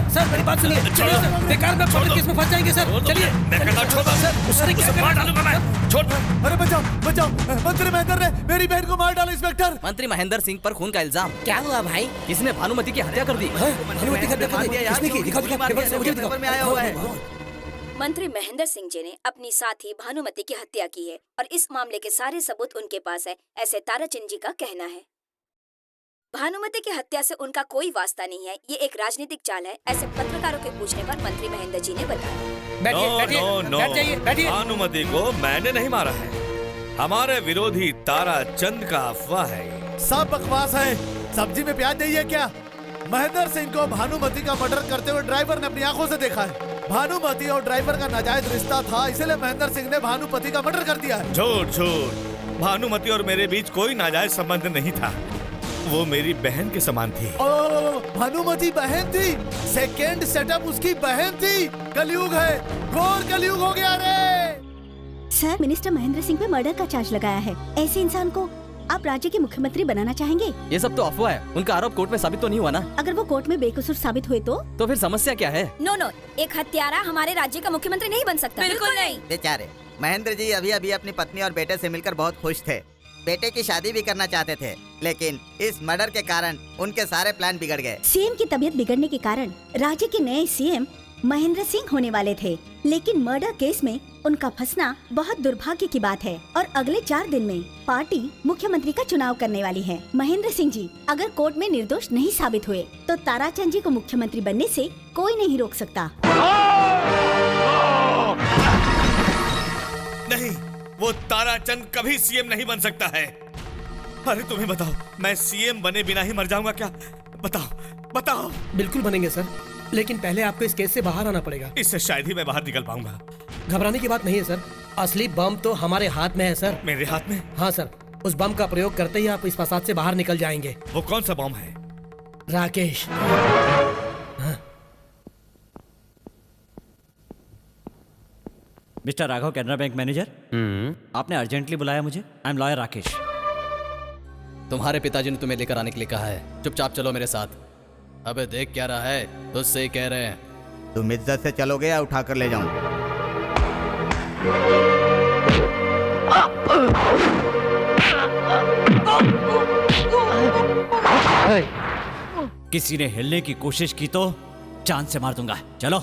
Sir मेरी बात सुनिए। चलिए सर, बेकार में मर्डर केस में फंस जाएंगे सर। चलिए मैं कहता छोड़ो सर, उसे मार डालूंगा मैं। छोड़। अरे बचाओ बचाओ, मंत्री महेंद्र ने मेरी बहन को मार डाला इंस्पेक्टर। मंत्री महेंद्र सिंह पर खून का इल्जाम। क्या हुआ भाई? किसने भानुमति की हत्या कर दी? भानुमति की हत्या कर दी? किसने की? दिखाओ मुझे दिखाओ। में आया हुआ है। मंत्री महेंद्र सिंह जी ने अपनी साथी भानुमति की हत्या की है और इस मामले के सारे सबूत उनके पास है, ऐसे ताराचंद जी का कहना है। भानुमति की हत्या से उनका कोई वास्ता नहीं है, ये एक राजनीतिक चाल है, ऐसे पत्रकारों के पूछने पर मंत्री महेंद्र जी ने बताया। बैठ जाइए, बैठिए। भानुमति को मैंने नहीं मारा है, हमारे विरोधी ताराचंद का अफवाह है। सब बकवास है। सब्जी में प्याज नहीं है क्या? महेंद्र सिंह को भानुमति का मर्डर करते हुए ड्राइवर ने अपनी आंखों से देखा है। भानुमति और ड्राइवर का नाजायज रिश्ता था, इसलिए महेंद्र सिंह ने भानुमति का मर्डर कर दिया है। झूठ झूठ, भानुमति और मेरे बीच कोई नाजायज संबंध नहीं था, वो मेरी बहन के समान थी। भानुमति बहन थी, सेकेंड सेटअप उसकी बहन थी। कलयुग है, घोर कलयुग हो गया रे। सर, मिनिस्टर महेंद्र सिंह पे मर्डर का चार्ज लगाया है। ऐसे इंसान को आप राज्य के मुख्यमंत्री बनाना चाहेंगे? ये सब तो अफवाह है, उनका आरोप कोर्ट में साबित तो नहीं हुआ ना? अगर वो कोर्ट में बेकसूर साबित हुए तो फिर समस्या क्या है? नो, एक हत्यारा हमारे राज्य का मुख्यमंत्री नहीं बन सकता। बिल्कुल नहीं। बेचारे महेंद्र जी अभी अभी अपनी पत्नी और बेटे से मिलकर बहुत खुश थे। बेटे की शादी भी करना चाहते थे, लेकिन इस मर्डर के कारण उनके सारे प्लान बिगड़ गए। सीएम की तबीयत बिगड़ने के कारण राज्य के नए सीएम महेंद्र सिंह होने वाले थे, लेकिन मर्डर केस में उनका फंसना बहुत दुर्भाग्य की बात है और अगले 4 दिन में पार्टी मुख्यमंत्री का चुनाव करने वाली है। महेंद्र सिंह जी अगर कोर्ट में निर्दोष नहीं साबित हुए तो ताराचंद जी को मुख्यमंत्री बनने से कोई नहीं रोक सकता। नहीं, वो ताराचंद कभी सीएम नहीं बन सकता है। अरे तुम्हें बताओ, मैं सीएम बने बिना ही मर जाऊंगा क्या? बताओ। बिल्कुल बनेंगे सर, लेकिन पहले आपको इस केस से बाहर आना पड़ेगा। इससे शायद ही मैं बाहर निकल पाऊंगा। घबराने की बात नहीं है सर, असली बम तो हमारे हाथ में है सर। मेरे हाथ में? हाँ सर, उस बम का प्रयोग करते ही आप इस फसाद से बाहर निकल जाएंगे। वो कौन सा बम है? Rakesh. Mister Raghav, Canara bank manager. आपने अर्जेंटली बुलाया मुझे। I am lawyer Rakesh. तुम्हारे पिताजी ने तुम्हें लेकर आने के लिए कहा है, चुपचाप चलो मेरे साथ। अबे देख क्या रहा है, तुझसे ही कह रहे हैं। तुम इज्जत से चलोगे या उठा कर ले जाऊं? किसी ने हिलने की कोशिश की तो चांद से मार दूंगा। चलो।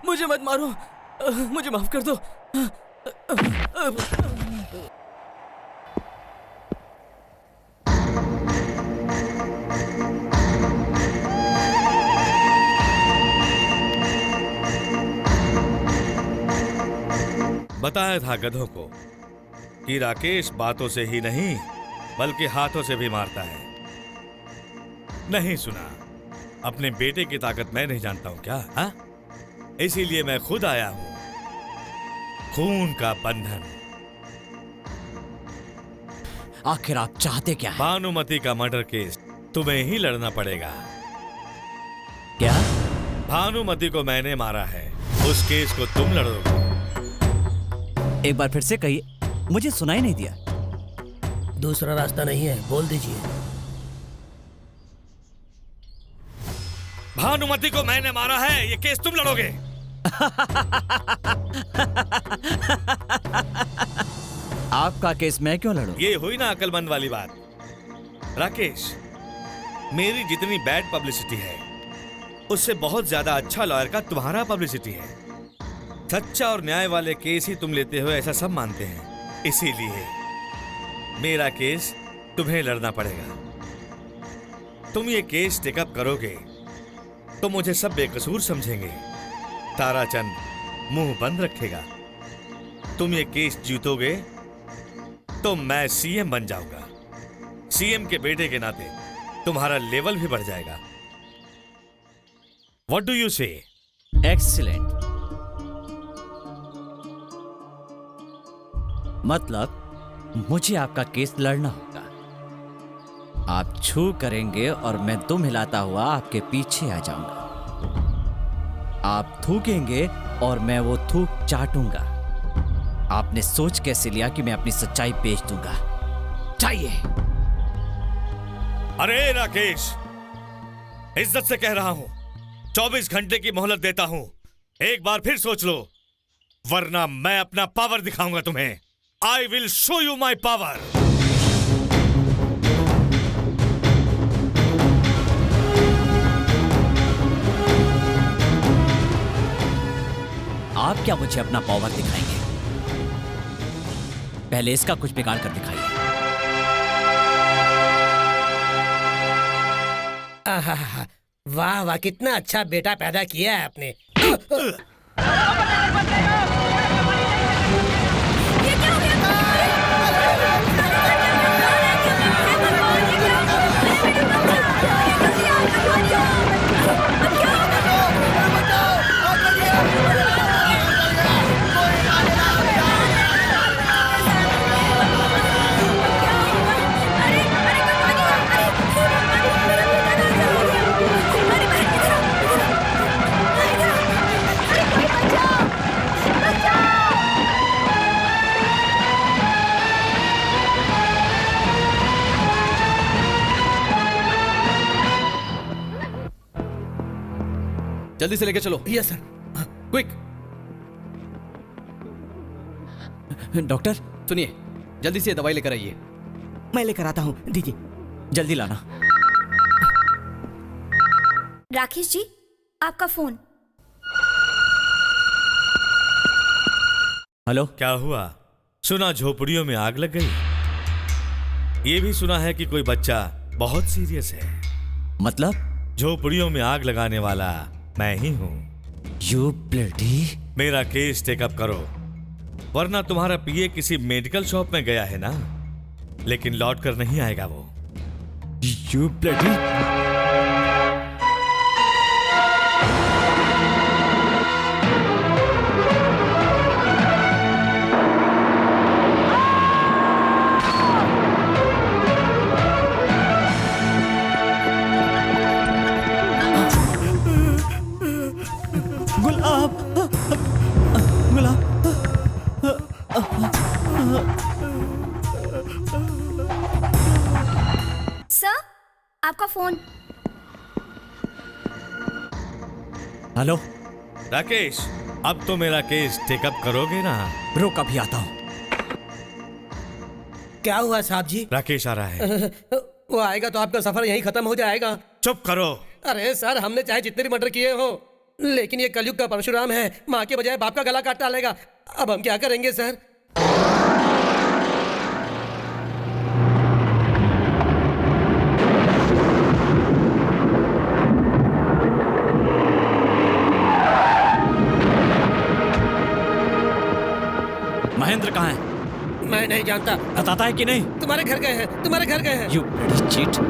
मुझे मत मारो, मुझे माफ कर दो। बताया था गधों को कि राकेश बातों से ही नहीं बल्कि हाथों से भी मारता है। नहीं सुना? अपने बेटे की ताकत मैं नहीं जानता हूं क्या? हा? इसीलिए मैं खुद आया हूं। खून का बंधन। आखिर आप चाहते क्या हैं? भानुमति का मर्डर केस तुम्हें ही लड़ना पड़ेगा। क्या? भानुमति को मैंने मारा है, उस केस को तुम लड़ोगे। एक बार फिर से कहिए, मुझे सुनाई नहीं दिया। दूसरा रास्ता नहीं है, बोल दीजिए। भानुमति को मैंने मारा है, ये केस तुम लड़ोगे। आपका केस मैं क्यों लड़ूं? ये हुई ना अकलमंद वाली बात। राकेश, मेरी जितनी बैड पब्लिसिटी है उससे बहुत ज्यादा अच्छा लॉयर का तुम्हारा पब्लिसिटी है। सच्चा और न्याय वाले केस ही तुम लेते हो ऐसा सब मानते हैं, इसीलिए मेरा केस तुम्हें लड़ना पड़ेगा। तुम ये केस टेकअप करोगे तो मुझे सब बेकसूर समझेंगे। ताराचंद मुंह बंद रखेगा। तुम ये केस जीतोगे तो मैं सीएम बन जाऊंगा। सीएम के बेटे के नाते तुम्हारा लेवल भी बढ़ जाएगा। व्हाट डू यू से? एक्सीलेंट। मतलब मुझे आपका केस लड़ना होगा। आप छू करेंगे और मैं दुम हिलाता हुआ आपके पीछे आ जाऊंगा। आप थूकेंगे और मैं वो थूक चाटूंगा। आपने सोच कैसे लिया कि मैं अपनी सच्चाई बेच दूंगा? चाहिए। अरे राकेश, इज्जत से कह रहा हूं, 24 घंटे की मोहलत देता हूं। एक बार फिर सोच लो, वरना मैं अपना पावर दिखाऊंगा तुम्हें। I will show you my power. आप क्या मुझे अपना पावर दिखाएंगे? पहले इसका कुछ बिगाड़ कर दिखाइए। आहा, वाह वाह, कितना अच्छा बेटा पैदा किया है आपने। जल्दी से लेके चलो। Yes sir. क्विक। डॉक्टर, सुनिए, जल्दी से दवाई लेकर आइए। मैं लेकर आता हूँ, दीजिए। जल्दी लाना। राकेश जी, आपका फोन। हेलो। क्या हुआ? सुना झोपड़ियों में आग लग गई। ये भी सुना है कि कोई बच्चा बहुत सीरियस है। मतलब? झोपड़ियों में आग लगाने वाला मैं ही हूं। You bloody. मेरा केस टेकअप करो, वरना तुम्हारा पीए किसी मेडिकल शॉप में गया है ना, लेकिन लौट कर नहीं आएगा वो। You bloody. सर, आपका फोन। हेलो राकेश, अब तो मेरा केस टेकअप करोगे ना? रुक, अभी आता हूं। क्या हुआ साहब जी? राकेश आ रहा है। वो आएगा तो आपका सफर यहीं खत्म हो जाएगा। चुप करो। अरे सर, हमने चाहे जितने भी मर्डर किए हो, लेकिन ये कलयुग का परशुराम है, माँ के बजाय बाप का गला काट डालेगा। अब हम क्या करेंगे सर? महेंद्र कहाँ है? मैं नहीं जानता। बताता है कि नहीं? तुम्हारे घर गए हैं, तुम्हारे घर गए हैं। You bloody cheat.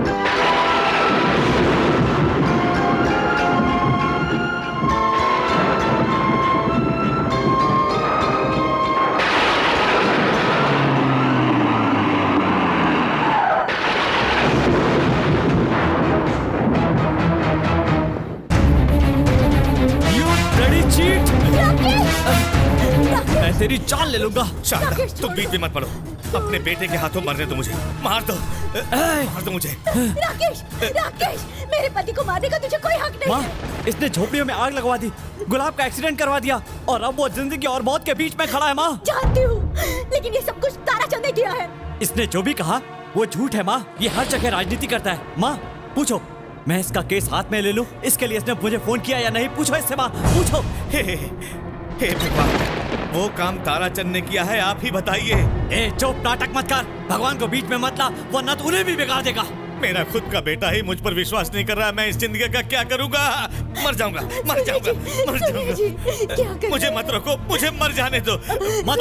मैं तेरी जान ले लूंगा। शारदा, तुम बीच में मत पड़ो। अपने बेटे के हाथों मरने दो मुझे। मार दो, मार दो मुझे। राकेश, राकेश, मेरे पति को मारने का तुझे कोई हक नहीं माँ, है। इसने झोपड़ियों में आग लगवा दी, गुलाब का एक्सीडेंट करवा दिया और अब वो जिंदगी और मौत के बीच में खड़ा है। माँ, जानती हूँ, लेकिन ये सब कुछ ताराचंद ने किया है। इसने जो भी कहा वो झूठ है। माँ, ये हर जगह राजनीति करता है। माँ, पूछो, मैं इसका केस हाथ में ले लूं, इसके लिए इसने मुझे फोन किया या नहीं? पूछो इससे। माँ, पूछो। हे भगवान, वो काम ताराचंद ने किया है, आप ही बताइए। ए चुप, नाटक मत कर, भगवान को बीच में मत ला, वरना तो उन्हें भी बिगाड़ देगा। मेरा खुद का बेटा ही मुझ पर विश्वास नहीं कर रहा है, मैं इस जिंदगी का क्या करूंगा? मर जाऊंगा, मर जाऊंगा, मर जाऊंगा। मुझे मत रोको, मुझे मर जाने दो। मत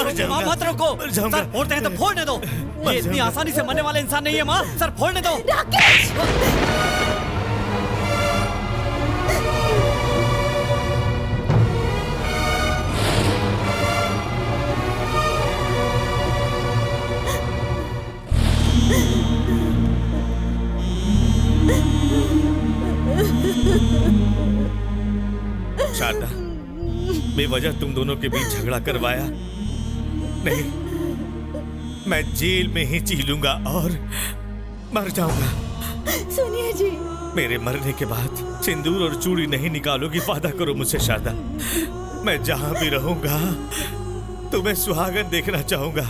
रोको, मर जाऊंगा। सर फोड़ते हैं तो फोड़ने दो। ये इतनी आसानी से मरने वाले इंसान नहीं है माँ, सर फोड़ने दो। शारदा, बेवजह तुम दोनों के बीच झगड़ा करवाया नहीं, मैं जेल में ही जी लूंगा और मर जाऊंगा। सुनिए जी, मेरे मरने के बाद सिंदूर और चूड़ी नहीं निकालोगी, वादा करो मुझसे शारदा। मैं जहां भी रहूंगा तुम्हें सुहागन देखना चाहूंगा,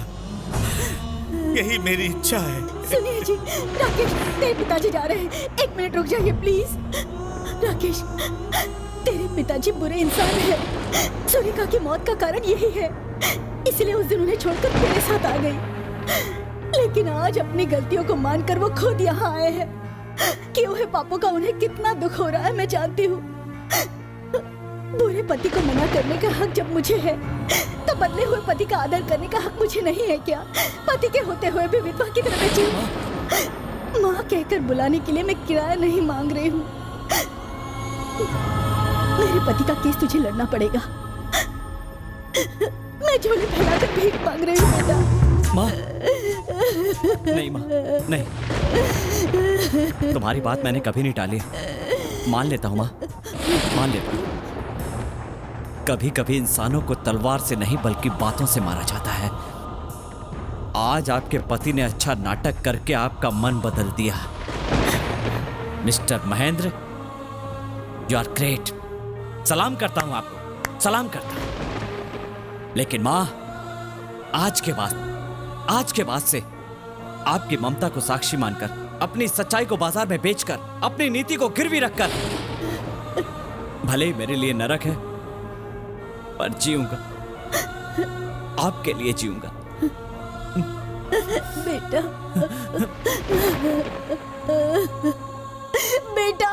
यही मेरी इच्छा है। सुनिए जी, राकेश, तेरे पिताजी जा रहे हैं, 1 मिनट रुक जाइए प्लीज। राकेश, तेरे पिताजी बुरे इंसान हैं। सुरेखा की मौत का कारण यही है, इसलिए उस दिन उन्हें छोड़कर मेरे साथ आ गई। लेकिन आज अपनी गलतियों को मानकर वो खुद यहाँ आए हैं। किए हुए पापों का उन्हें कितना दुख हो रहा है मैं जानती हूँ। बुरे पति को मना करने का हक जब मुझे है, तो बदले हुए पति का आदर करने का हक मुझे नहीं है क्या? पति के होते हुए भी विधवा की तरह मैं जीऊं? माँ कहकर बुलाने के लिए मैं किराया नहीं मांग रही हूँ। मेरे पति का केस तुझे लड़ना पड़ेगा। मैं झोली फैलाकर भीख मांग रही हूँ बेटा। माँ, नहीं माँ, नहीं, तुम्हारी बात मैंने कभी नहीं टाली, मान लेता हूँ माँ, मान लेता हूँ। कभी कभी इंसानों को तलवार से नहीं बल्कि बातों से मारा जाता है। आज आपके पति ने अच्छा नाटक करके आपका मन बदल दिया। Mister Mahendra, you are great. सलाम करता हूं आपको, सलाम करता हूं। लेकिन मां, आज के बाद से आपकी ममता को साक्षी मानकर, अपनी सच्चाई को बाजार में बेचकर, अपनी नीति को गिरवी रखकर, भले ही मेरे लिए नरक है पर जीऊंगा, आपके लिए जीऊंगा। बेटा, बेटा।